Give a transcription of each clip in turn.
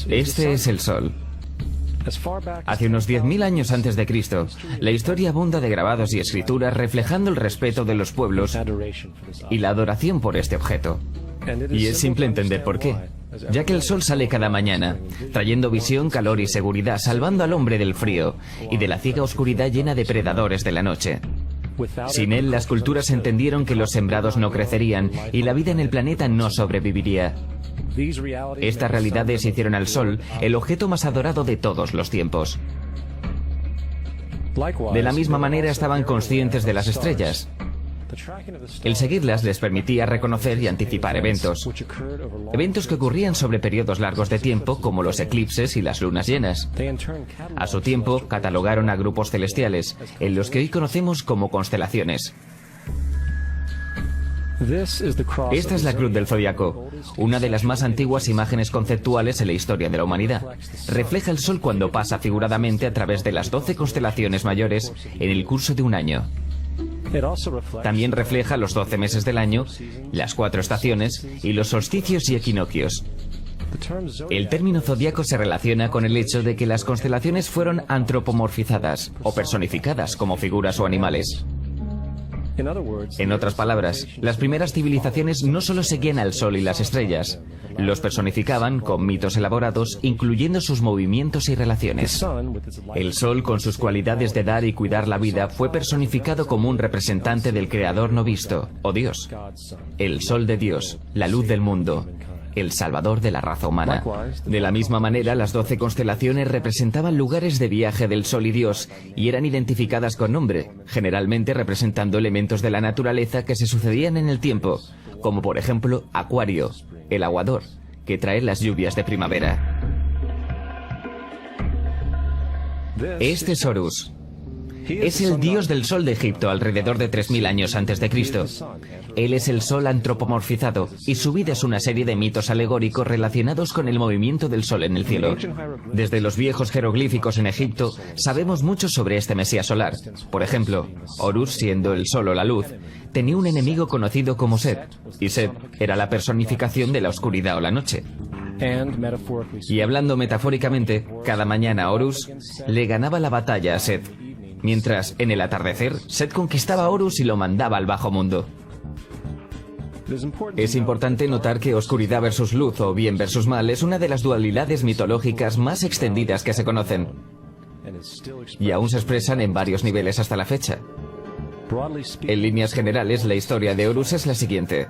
Este es el Sol. Hace unos 10.000 años antes de Cristo, la historia abunda de grabados y escrituras reflejando el respeto de los pueblos y la adoración por este objeto. Y es simple entender por qué, ya que el sol sale cada mañana, trayendo visión, calor y seguridad, salvando al hombre del frío y de la ciega oscuridad llena de predadores de la noche. Sin él, las culturas entendieron que los sembrados no crecerían y la vida en el planeta no sobreviviría. Estas realidades hicieron al Sol el objeto más adorado de todos los tiempos. De la misma manera estaban conscientes de las estrellas. El seguirlas les permitía reconocer y anticipar eventos que ocurrían sobre periodos largos de tiempo, como los eclipses y las lunas llenas. A su tiempo, catalogaron a grupos celestiales, en los que hoy conocemos como constelaciones. Esta es la cruz del zodiaco, una de las más antiguas imágenes conceptuales en la historia de la humanidad. Refleja el Sol cuando pasa figuradamente a través de las 12 constelaciones mayores en el curso de un año. También refleja los 12 meses del año, las 4 estaciones y los solsticios y equinoccios. El término zodiaco se relaciona con el hecho de que las constelaciones fueron antropomorfizadas o personificadas como figuras o animales. En otras palabras, las primeras civilizaciones no solo seguían al Sol y las estrellas, los personificaban con mitos elaborados, incluyendo sus movimientos y relaciones. El Sol, con sus cualidades de dar y cuidar la vida, fue personificado como un representante del Creador no visto, o Dios. El Sol de Dios, la luz del mundo, el salvador de la raza humana. De la misma manera, las 12 constelaciones representaban lugares de viaje del Sol y Dios y eran identificadas con nombre, generalmente representando elementos de la naturaleza que se sucedían en el tiempo, como por ejemplo Acuario, el aguador, que trae las lluvias de primavera. Este es Horus. Es el dios del sol de Egipto alrededor de 3000 años antes de Cristo. Él es el sol antropomorfizado y su vida es una serie de mitos alegóricos relacionados con el movimiento del sol en el cielo. Desde los viejos jeroglíficos en Egipto sabemos mucho sobre este mesías solar. Por ejemplo, Horus, siendo el sol o la luz, tenía un enemigo conocido como Set, y Set era la personificación de la oscuridad o la noche. Y hablando metafóricamente, cada mañana Horus le ganaba la batalla a Set, mientras en el atardecer Set conquistaba a Horus y lo mandaba al bajo mundo. Es importante notar que oscuridad versus luz o bien versus mal es una de las dualidades mitológicas más extendidas que se conocen, y aún se expresan en varios niveles hasta la fecha. En líneas generales, la historia de Horus es la siguiente.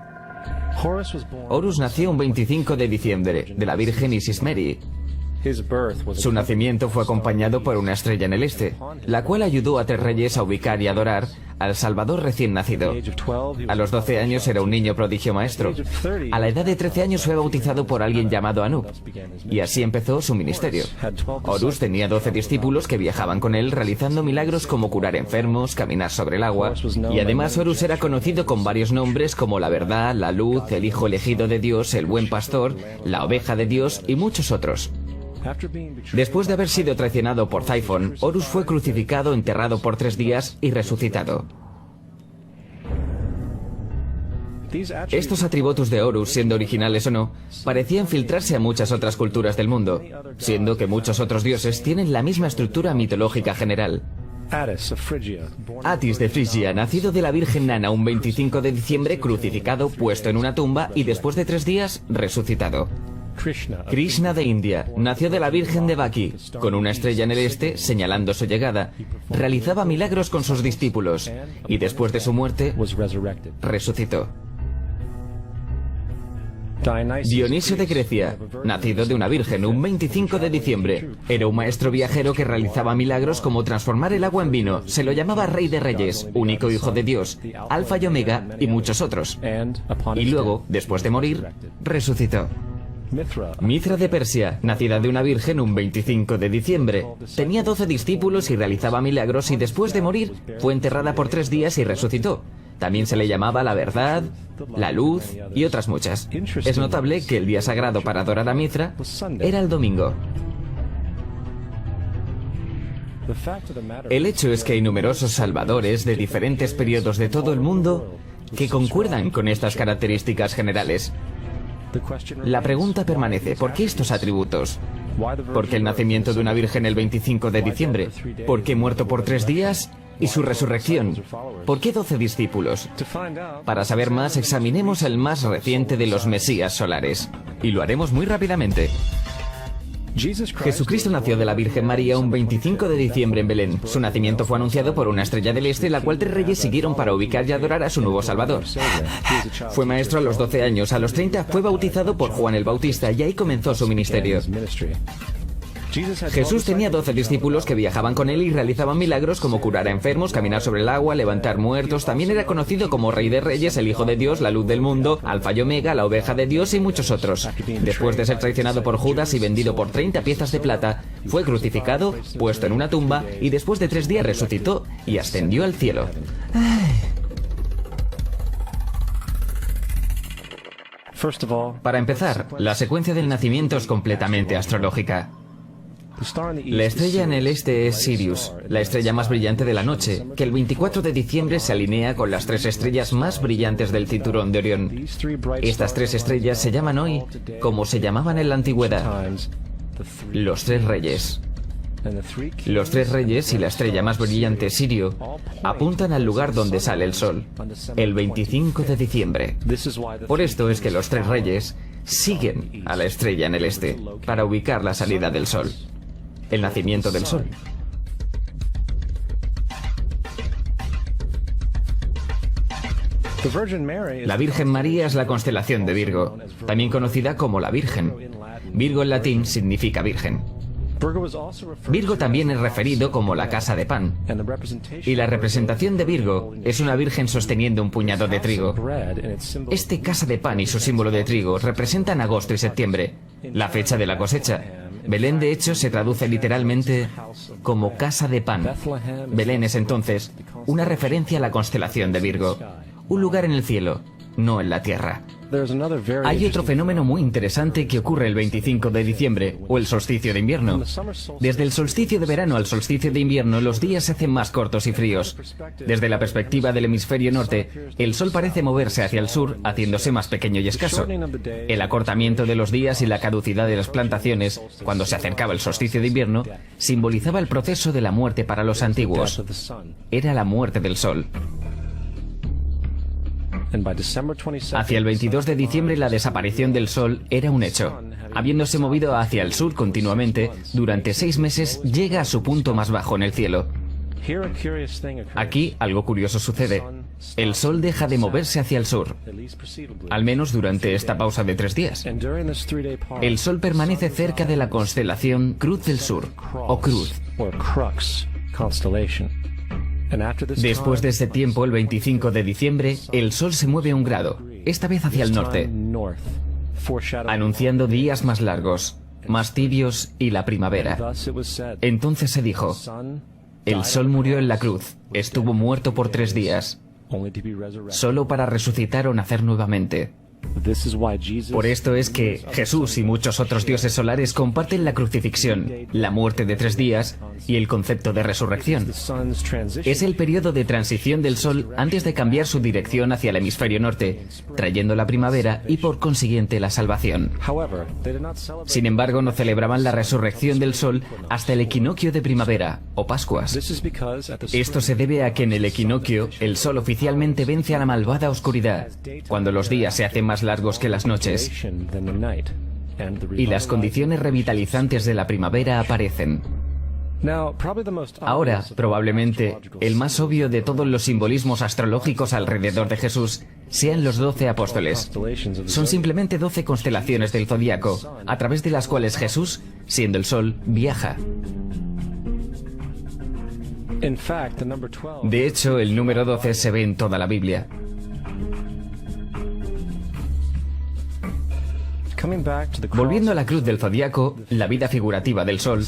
Horus nació un 25 de diciembre de la Virgen Isis Meri. Su nacimiento fue acompañado por una estrella en el este, la cual ayudó a 3 reyes a ubicar y adorar al Salvador recién nacido. A los 12 años era un niño prodigio maestro. A la edad de 13 años fue bautizado por alguien llamado Anub, y así empezó su ministerio. Horus tenía 12 discípulos que viajaban con él realizando milagros como curar enfermos, caminar sobre el agua, y además Horus era conocido con varios nombres como la verdad, la luz, el hijo elegido de Dios, el buen pastor, la oveja de Dios y muchos otros. Después de haber sido traicionado por Typhon, Horus fue crucificado, enterrado por 3 días y resucitado. Estos atributos de Horus, siendo originales o no, parecían filtrarse a muchas otras culturas del mundo, siendo que muchos otros dioses tienen la misma estructura mitológica general. Atis de Frigia, nacido de la Virgen Nana un 25 de diciembre, crucificado, puesto en una tumba y después de 3 días, resucitado. Krishna de India, nació de la Virgen de Baki, con una estrella en el este señalando su llegada, realizaba milagros con sus discípulos y después de su muerte, resucitó. Dionisio de Grecia, nacido de una virgen un 25 de diciembre, era un maestro viajero que realizaba milagros como transformar el agua en vino, se lo llamaba Rey de Reyes, único hijo de Dios, Alfa y Omega y muchos otros. Y luego, después de morir, resucitó. Mithra de Persia, nacida de una virgen un 25 de diciembre. Tenía 12 discípulos y realizaba milagros y después de morir fue enterrada por 3 días y resucitó. También se le llamaba la verdad, la luz y otras muchas. Es notable que el día sagrado para adorar a Mithra era el domingo. El hecho es que hay numerosos salvadores de diferentes periodos de todo el mundo que concuerdan con estas características generales. La pregunta permanece, ¿por qué estos atributos? ¿Por qué el nacimiento de una virgen el 25 de diciembre? ¿Por qué muerto por 3 días? ¿Y su resurrección? ¿Por qué 12 discípulos? Para saber más, examinemos el más reciente de los Mesías solares. Y lo haremos muy rápidamente. Jesucristo nació de la Virgen María un 25 de diciembre en Belén. Su nacimiento fue anunciado por una estrella del este, la cual 3 reyes siguieron para ubicar y adorar a su nuevo Salvador. Fue maestro a los 12 años. A los 30 fue bautizado por Juan el Bautista y ahí comenzó su ministerio. Jesús tenía 12 discípulos que viajaban con él y realizaban milagros como curar a enfermos, caminar sobre el agua, levantar muertos. También era conocido como Rey de Reyes, el Hijo de Dios, la Luz del Mundo, Alfa y Omega, la Oveja de Dios y muchos otros. Después de ser traicionado por Judas y vendido por 30 piezas de plata, fue crucificado, puesto en una tumba y después de 3 días resucitó y ascendió al cielo. Para empezar, la secuencia del nacimiento es completamente astrológica. La estrella en el este es Sirius, la estrella más brillante de la noche, que el 24 de diciembre se alinea con las 3 estrellas más brillantes del cinturón de Orión. Estas 3 estrellas se llaman hoy, como se llamaban en la antigüedad, los 3 reyes. Los 3 reyes y la estrella más brillante, Sirio, apuntan al lugar donde sale el sol, el 25 de diciembre. Por esto es que los 3 reyes siguen a la estrella en el este, para ubicar la salida del sol. El nacimiento del sol. La Virgen María es la constelación de Virgo, también conocida como la Virgen. Virgo en latín significa virgen. Virgo también es referido como la casa de pan. Y la representación de Virgo es una virgen sosteniendo un puñado de trigo. Este casa de pan y su símbolo de trigo representan agosto y septiembre, la fecha de la cosecha. Belén, de hecho, se traduce literalmente como casa de pan. Belén es entonces una referencia a la constelación de Virgo, un lugar en el cielo, no en la tierra. Hay otro fenómeno muy interesante que ocurre el 25 de diciembre, o el solsticio de invierno. Desde el solsticio de verano al solsticio de invierno, los días se hacen más cortos y fríos. Desde la perspectiva del hemisferio norte, el sol parece moverse hacia el sur, haciéndose más pequeño y escaso. El acortamiento de los días y la caducidad de las plantaciones, cuando se acercaba el solsticio de invierno, simbolizaba el proceso de la muerte para los antiguos. Era la muerte del sol. Hacia el 22 de diciembre la desaparición del Sol era un hecho. Habiéndose movido hacia el sur continuamente, durante 6 meses llega a su punto más bajo en el cielo. Aquí algo curioso sucede. El Sol deja de moverse hacia el sur, al menos durante esta pausa de 3 días. El Sol permanece cerca de la constelación Cruz del Sur, o Cruz. Después de ese tiempo, el 25 de diciembre, el Sol se mueve 1 grado, esta vez hacia el norte, anunciando días más largos, más tibios y la primavera. Entonces se dijo, el Sol murió en la cruz, estuvo muerto por 3 días, solo para resucitar o nacer nuevamente. Por esto es que Jesús y muchos otros dioses solares comparten la crucifixión, la muerte de 3 días y el concepto de resurrección. Es el periodo de transición del Sol antes de cambiar su dirección hacia el hemisferio norte, trayendo la primavera y por consiguiente la salvación. Sin embargo, no celebraban la resurrección del Sol hasta el equinoccio de primavera o Pascuas. Esto se debe a que en el equinoccio el Sol oficialmente vence a la malvada oscuridad, cuando los días se hacen más largos que las noches y las condiciones revitalizantes de la primavera aparecen. Ahora, probablemente, el más obvio de todos los simbolismos astrológicos alrededor de Jesús sean los 12 apóstoles. Son simplemente 12 constelaciones del zodiaco, a través de las cuales Jesús, siendo el Sol, viaja. De hecho, el número 12 se ve en toda la Biblia. Volviendo a la cruz del zodiaco, la vida figurativa del Sol,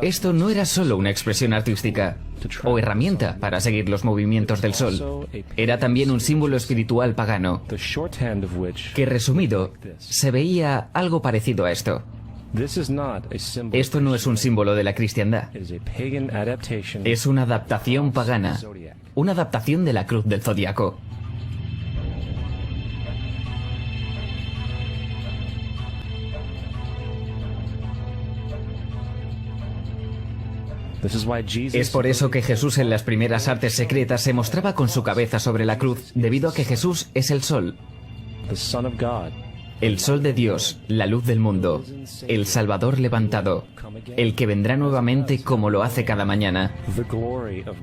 esto no era solo una expresión artística o herramienta para seguir los movimientos del Sol. Era también un símbolo espiritual pagano, que resumido, se veía algo parecido a esto. Esto no es un símbolo de la cristiandad. Es una adaptación pagana, una adaptación de la cruz del zodiaco. Es por eso que Jesús en las primeras artes secretas se mostraba con su cabeza sobre la cruz, debido a que Jesús es el sol. El sol de Dios, la luz del mundo, el Salvador levantado, el que vendrá nuevamente como lo hace cada mañana,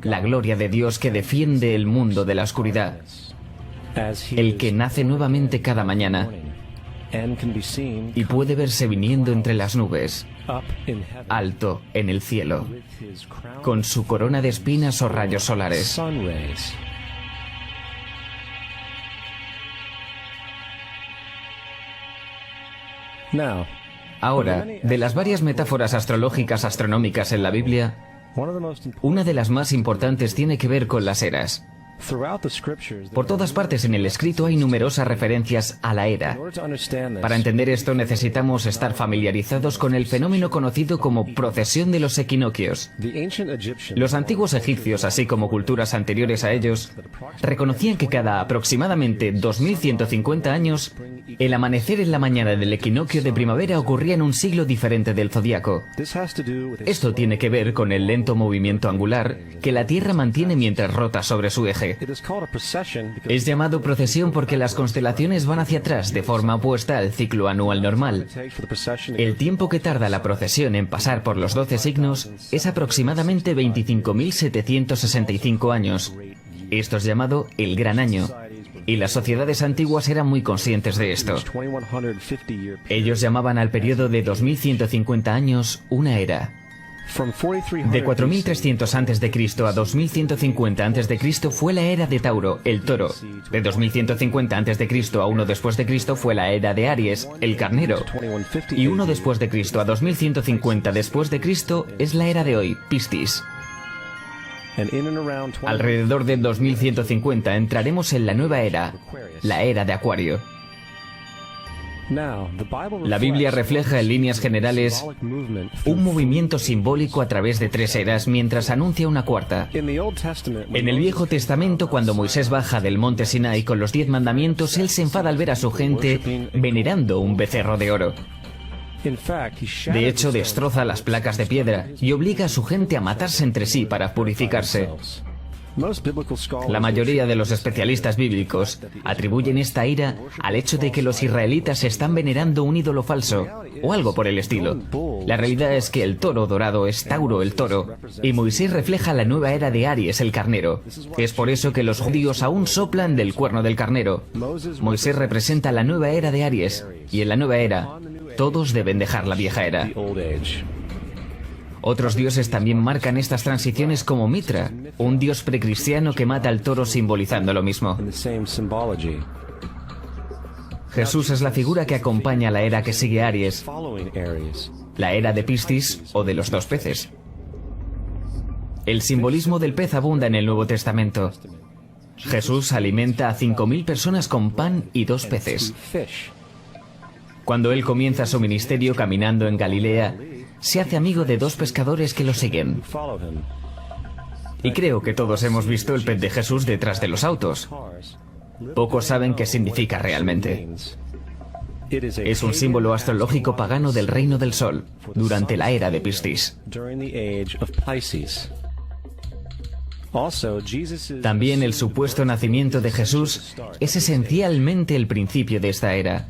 la gloria de Dios que defiende el mundo de la oscuridad, el que nace nuevamente cada mañana y puede verse viniendo entre las nubes, alto en el cielo, con su corona de espinas o rayos solares. Ahora, de las varias metáforas astrológicas astronómicas en la Biblia, una de las más importantes tiene que ver con las eras. Por todas partes en el escrito hay numerosas referencias a la era. Para entender esto necesitamos estar familiarizados con el fenómeno conocido como procesión de los equinoccios. Los antiguos egipcios, así como culturas anteriores a ellos, reconocían que cada aproximadamente 2150 años, el amanecer en la mañana del equinoccio de primavera ocurría en un siglo diferente del zodiaco. Esto tiene que ver con el lento movimiento angular que la Tierra mantiene mientras rota sobre su eje. Es llamado procesión porque las constelaciones van hacia atrás de forma opuesta al ciclo anual normal. El tiempo que tarda la procesión en pasar por los 12 signos es aproximadamente 25.765 años. Esto es llamado el Gran Año, y las sociedades antiguas eran muy conscientes de esto. Ellos llamaban al periodo de 2150 años una era. De 4300 a.C. a 2150 a.C. fue la era de Tauro, el toro. De 2150 a.C. a 1 después de Cristo fue la era de Aries, el carnero. Y 1 después de Cristo a 2150 después de Cristo es la era de hoy, Piscis. Alrededor de 2150 entraremos en la nueva era, la era de Acuario. La Biblia refleja en líneas generales un movimiento simbólico a través de 3 eras mientras anuncia una cuarta. En el Viejo Testamento, cuando Moisés baja del monte Sinai con los 10 mandamientos, él se enfada al ver a su gente venerando un becerro de oro. De hecho, destroza las placas de piedra y obliga a su gente a matarse entre sí para purificarse. La mayoría de los especialistas bíblicos atribuyen esta ira al hecho de que los israelitas están venerando un ídolo falso, o algo por el estilo. La realidad es que el toro dorado es Tauro el toro, y Moisés refleja la nueva era de Aries el carnero. Es por eso que los judíos aún soplan del cuerno del carnero. Moisés representa la nueva era de Aries, y en la nueva era, todos deben dejar la vieja era. Otros dioses también marcan estas transiciones como Mitra, un dios precristiano que mata al toro simbolizando lo mismo. Jesús es la figura que acompaña a la era que sigue Aries, la era de Piscis o de los 2 peces. El simbolismo del pez abunda en el Nuevo Testamento. Jesús alimenta a 5.000 personas con pan y 2 peces. Cuando él comienza su ministerio caminando en Galilea, se hace amigo de 2 pescadores que lo siguen. Y creo que todos hemos visto el pez de Jesús detrás de los autos. Pocos saben qué significa realmente. Es un símbolo astrológico pagano del reino del sol, durante la era de Piscis. También el supuesto nacimiento de Jesús es esencialmente el principio de esta era.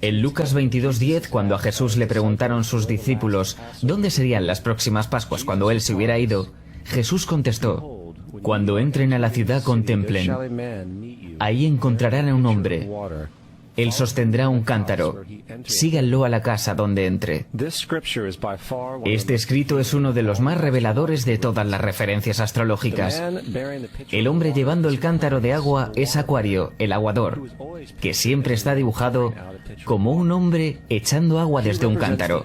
En Lucas 22:10, cuando a Jesús le preguntaron sus discípulos dónde serían las próximas Pascuas cuando él se hubiera ido, Jesús contestó: cuando entren a la ciudad contemplen, ahí encontrarán a un hombre. Él sostendrá un cántaro. Síganlo a la casa donde entre. Este escrito es uno de los más reveladores de todas las referencias astrológicas. El hombre llevando el cántaro de agua es Acuario, el aguador, que siempre está dibujado como un hombre echando agua desde un cántaro.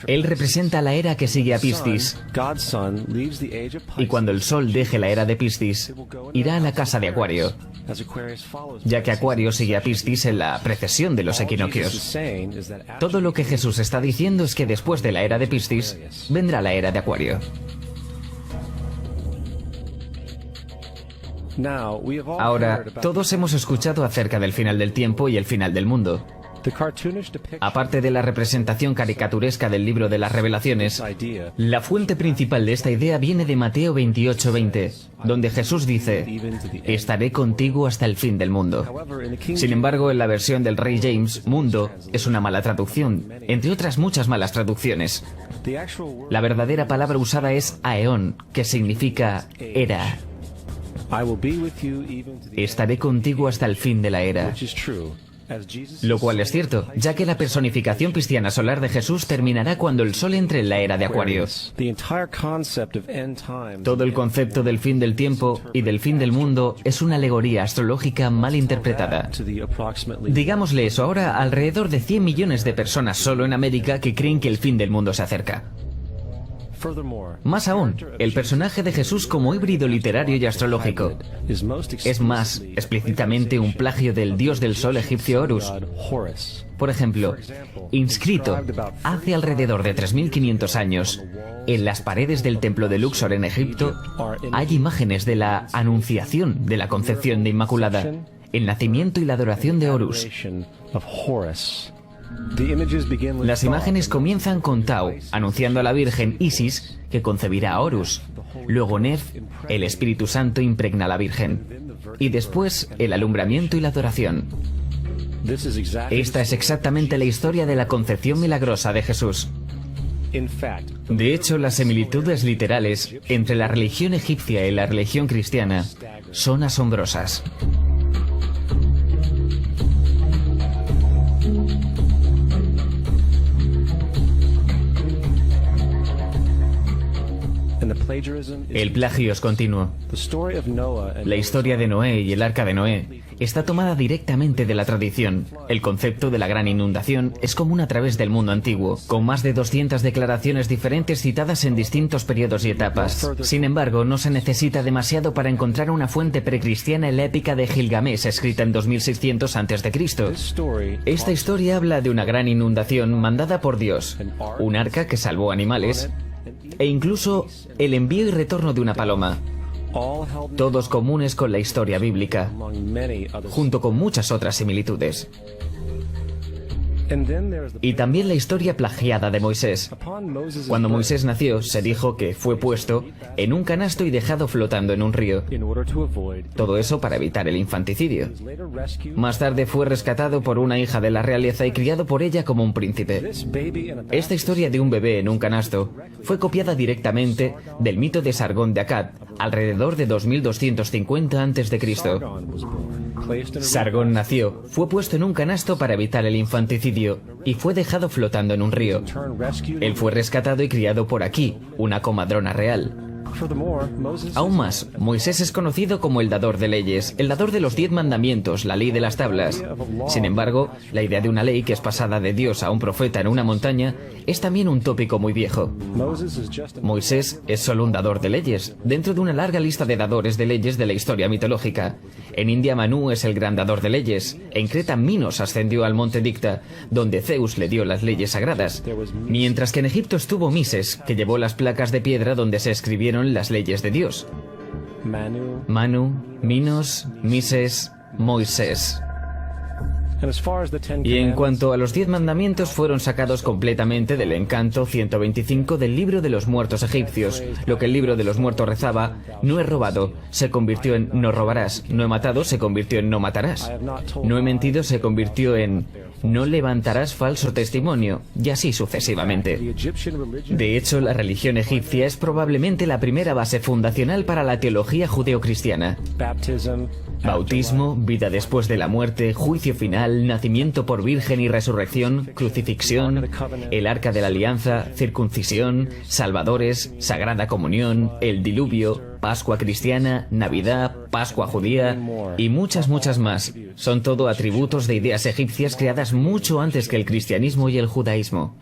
Él representa la era que sigue a Piscis. Y cuando el sol deje la era de Piscis, irá a la casa de Acuario, ya que Acuario sigue a Piscis en la precesión de los equinoccios. Todo lo que Jesús está diciendo es que después de la era de Piscis, vendrá la era de Acuario. Ahora, todos hemos escuchado acerca del final del tiempo y el final del mundo. Aparte de la representación caricaturesca del libro de las Revelaciones, la fuente principal de esta idea viene de Mateo 28:20, donde Jesús dice: estaré contigo hasta el fin del mundo. Sin embargo, en la versión del Rey James, mundo es una mala traducción, entre otras muchas malas traducciones. La verdadera palabra usada es aeón, que significa era. Estaré contigo hasta el fin de la era. Lo cual es cierto, ya que la personificación cristiana solar de Jesús terminará cuando el sol entre en la era de Acuario. Todo el concepto del fin del tiempo y del fin del mundo es una alegoría astrológica mal interpretada. Digámosle eso ahora a alrededor de 100 millones de personas solo en América que creen que el fin del mundo se acerca. Más aún, el personaje de Jesús como híbrido literario y astrológico es más explícitamente un plagio del dios del sol egipcio Horus. Por ejemplo, inscrito hace alrededor de 3500 años en las paredes del templo de Luxor en Egipto hay imágenes de la anunciación de la concepción de Inmaculada, el nacimiento y la adoración de Horus. Las imágenes comienzan con Tau, anunciando a la Virgen Isis que concebirá a Horus. Luego Nef, el Espíritu Santo, impregna a la Virgen. Y después el alumbramiento y la adoración. Esta es exactamente la historia de la concepción milagrosa de Jesús. De hecho, las similitudes literales entre la religión egipcia y la religión cristiana son asombrosas. El plagio es continuo. La historia de Noé y el arca de Noé está tomada directamente de la tradición. El concepto de la gran inundación es común a través del mundo antiguo, con más de 200 declaraciones diferentes citadas en distintos periodos y etapas. Sin embargo, no se necesita demasiado para encontrar una fuente precristiana en la épica de Gilgamesh, escrita en 2600 a.C. Esta historia habla de una gran inundación mandada por Dios, un arca que salvó animales, e incluso el envío y retorno de una paloma, todos comunes con la historia bíblica, junto con muchas otras similitudes. Y también la historia plagiada de Moisés. Cuando Moisés nació, se dijo que fue puesto en un canasto y dejado flotando en un río. Todo eso para evitar el infanticidio. Más tarde fue rescatado por una hija de la realeza y criado por ella como un príncipe. Esta historia de un bebé en un canasto fue copiada directamente del mito de Sargón de Akkad, alrededor de 2250 a.C. Sargón nació, fue puesto en un canasto para evitar el infanticidio y fue dejado flotando en un río. Él fue rescatado y criado por Aquí, una comadrona real. Aún más, Moisés es conocido como el dador de leyes, el dador de los 10 mandamientos, la ley de las tablas. Sin embargo, la idea de una ley que es pasada de Dios a un profeta en una montaña es también un tópico muy viejo. Moisés es solo un dador de leyes, dentro de una larga lista de dadores de leyes de la historia mitológica. En India Manú es el gran dador de leyes. En Creta Minos ascendió al monte Dicta, donde Zeus le dio las leyes sagradas. Mientras que en Egipto estuvo Mises, que llevó las placas de piedra donde se escribieron las leyes de Dios. Manu, Minos, Mises, Moisés. Y en cuanto a los 10 mandamientos, fueron sacados completamente del encanto 125 del libro de los muertos egipcios. Lo que el libro de los muertos rezaba: no he robado, se convirtió en no robarás. No he matado, se convirtió en no matarás. No he mentido, se convirtió en no levantarás falso testimonio, y así sucesivamente. De hecho, la religión egipcia es probablemente la primera base fundacional para la teología judeocristiana. Bautismo, vida después de la muerte, juicio final, nacimiento por virgen y resurrección, crucifixión, el arca de la alianza, circuncisión, salvadores, sagrada comunión, el diluvio, Pascua cristiana, Navidad, Pascua judía y muchas más. Son todo atributos de ideas egipcias creadas mucho antes que el cristianismo y el judaísmo.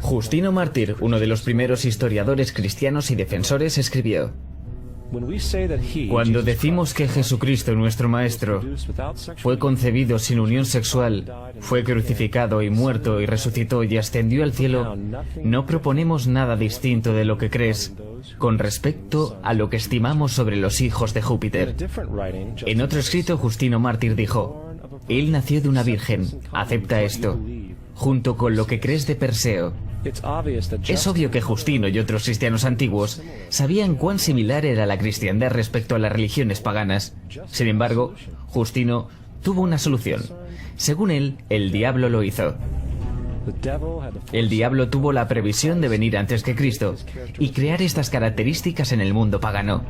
Justino Mártir, uno de los primeros historiadores cristianos y defensores, escribió: cuando decimos que Jesucristo, nuestro Maestro, fue concebido sin unión sexual, fue crucificado y muerto y resucitó y ascendió al cielo, no proponemos nada distinto de lo que crees con respecto a lo que estimamos sobre los hijos de Júpiter. En otro escrito, Justino Mártir dijo: Él nació de una virgen. Acepta esto. Junto con lo que crees de Perseo. Es obvio que Justino y otros cristianos antiguos sabían cuán similar era la cristiandad respecto a las religiones paganas. Sin embargo, Justino tuvo una solución. Según él, el diablo lo hizo. El diablo tuvo la previsión de venir antes que Cristo y crear estas características en el mundo pagano.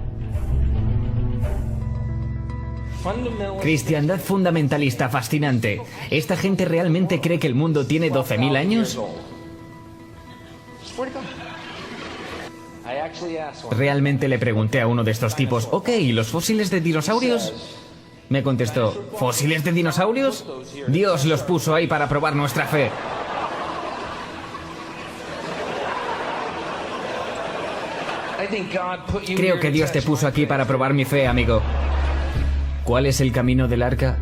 Cristiandad fundamentalista fascinante. ¿Esta gente realmente cree que el mundo tiene 12.000 años? Realmente le pregunté a uno de estos tipos, ok, ¿y los fósiles de dinosaurios? Me contestó, ¿fósiles de dinosaurios? Dios los puso ahí para probar nuestra fe. Creo que Dios te puso aquí para probar mi fe, amigo. ¿Cuál es el camino del arca?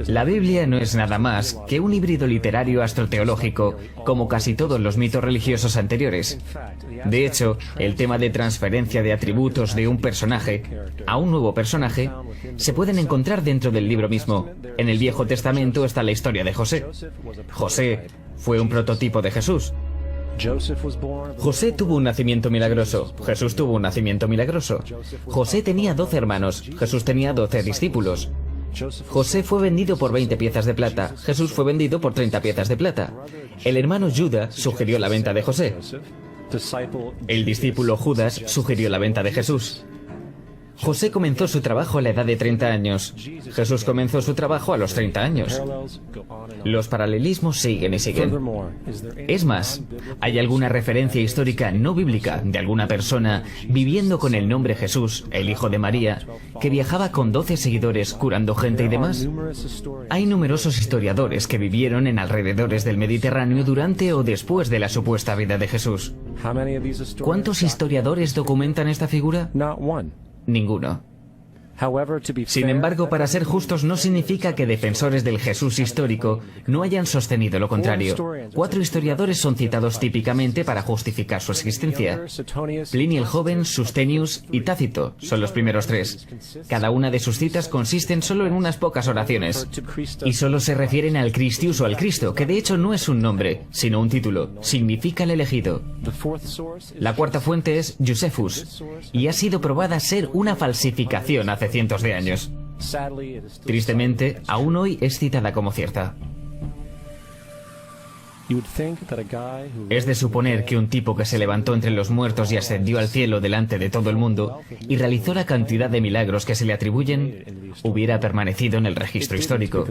La Biblia no es nada más que un híbrido literario astroteológico, como casi todos los mitos religiosos anteriores. De hecho, el tema de transferencia de atributos de un personaje a un nuevo personaje se pueden encontrar dentro del libro mismo. En el Viejo Testamento está la historia de José. José fue un prototipo de Jesús. José tuvo un nacimiento milagroso. Jesús tuvo un nacimiento milagroso. José tenía 12 hermanos. Jesús tenía 12 discípulos. José fue vendido por 20 piezas de plata. Jesús fue vendido por 30 piezas de plata. El hermano Judas sugirió la venta de José. El discípulo Judas sugirió la venta de Jesús. José comenzó su trabajo a la edad de 30 años. Jesús comenzó su trabajo a los 30 años. Los paralelismos siguen y siguen. Es más, ¿hay alguna referencia histórica no bíblica de alguna persona viviendo con el nombre Jesús, el hijo de María, que viajaba con 12 seguidores curando gente y demás? Hay numerosos historiadores que vivieron en alrededores del Mediterráneo durante o después de la supuesta vida de Jesús. ¿Cuántos historiadores documentan esta figura? Ninguno. Sin embargo, para ser justos no significa que defensores del Jesús histórico no hayan sostenido lo contrario. 4 historiadores son citados típicamente para justificar su existencia. Plinio el Joven, Sustenius y Tácito son los primeros 3. Cada una de sus citas consisten solo en unas pocas oraciones. Y solo se refieren al Christius o al Cristo, que de hecho no es un nombre, sino un título. Significa el elegido. La cuarta fuente es Josephus, y ha sido probada ser una falsificación hace cientos de años. Tristemente, aún hoy es citada como cierta. Es de suponer que un tipo que se levantó entre los muertos y ascendió al cielo delante de todo el mundo y realizó la cantidad de milagros que se le atribuyen, hubiera permanecido en el registro histórico.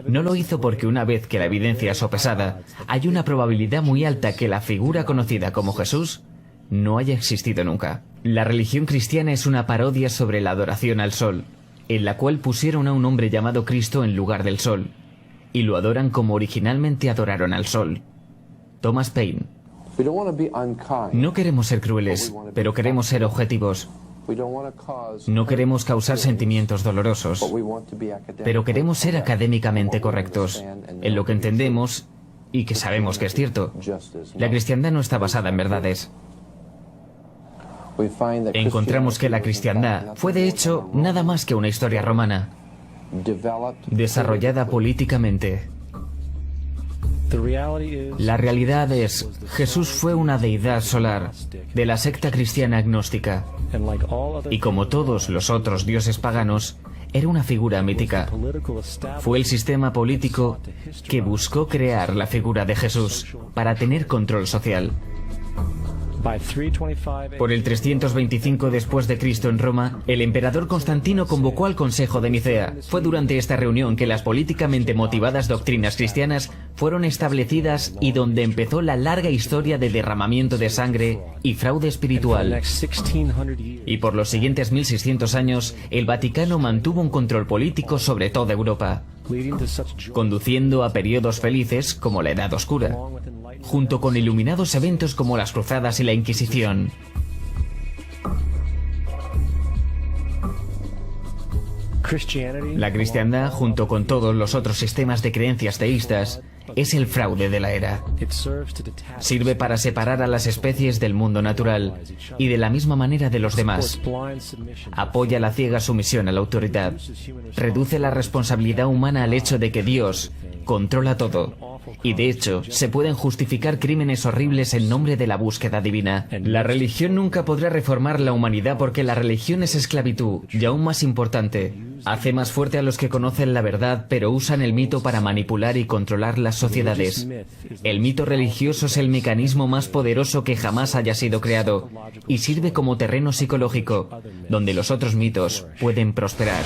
No lo hizo porque una vez que la evidencia es sopesada, hay una probabilidad muy alta que la figura conocida como Jesús no haya existido nunca. La religión cristiana es una parodia sobre la adoración al sol, en la cual pusieron a un hombre llamado Cristo en lugar del sol, y lo adoran como originalmente adoraron al sol. Thomas Paine. No queremos ser crueles, pero queremos ser objetivos. No queremos causar sentimientos dolorosos, pero queremos ser académicamente correctos en lo que entendemos y que sabemos que es cierto. La cristiandad no está basada en verdades. Encontramos que la cristiandad fue de hecho nada más que una historia romana, desarrollada políticamente. La realidad es, Jesús fue una deidad solar de la secta cristiana agnóstica, y como todos los otros dioses paganos, era una figura mítica. Fue el sistema político que buscó crear la figura de Jesús para tener control social. Por el 325 después de Cristo en Roma, el emperador Constantino convocó al Consejo de Nicea. Fue durante esta reunión que las políticamente motivadas doctrinas cristianas fueron establecidas y donde empezó la larga historia de derramamiento de sangre y fraude espiritual. Y por los siguientes 1600 años, el Vaticano mantuvo un control político sobre toda Europa, conduciendo a periodos felices como la Edad Oscura, junto con iluminados eventos como las Cruzadas y la Inquisición. La cristiandad, junto con todos los otros sistemas de creencias teístas, es el fraude de la era. Sirve para separar a las especies del mundo natural y de la misma manera de los demás. Apoya la ciega sumisión a la autoridad. Reduce la responsabilidad humana al hecho de que Dios controla todo. Y de hecho, se pueden justificar crímenes horribles en nombre de la búsqueda divina. La religión nunca podrá reformar la humanidad porque la religión es esclavitud, y aún más importante, hace más fuerte a los que conocen la verdad, pero usan el mito para manipular y controlar las sociedades. El mito religioso es el mecanismo más poderoso que jamás haya sido creado, y sirve como terreno psicológico, donde los otros mitos pueden prosperar.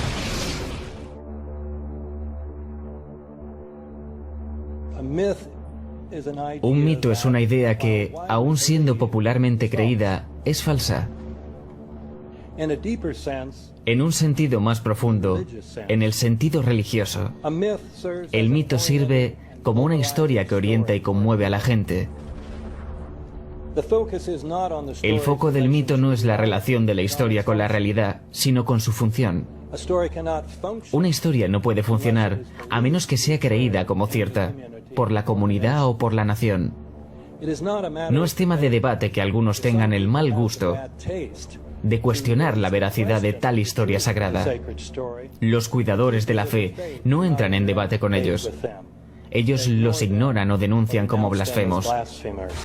Un mito es una idea que, aun siendo popularmente creída, es falsa. En un sentido más profundo, en el sentido religioso, el mito sirve como una historia que orienta y conmueve a la gente. El foco del mito no es la relación de la historia con la realidad, sino con su función. Una historia no puede funcionar a menos que sea creída como cierta, por la comunidad o por la nación. No es tema de debate que algunos tengan el mal gusto de cuestionar la veracidad de tal historia sagrada. Los cuidadores de la fe no entran en debate con ellos. Ellos los ignoran o denuncian como blasfemos.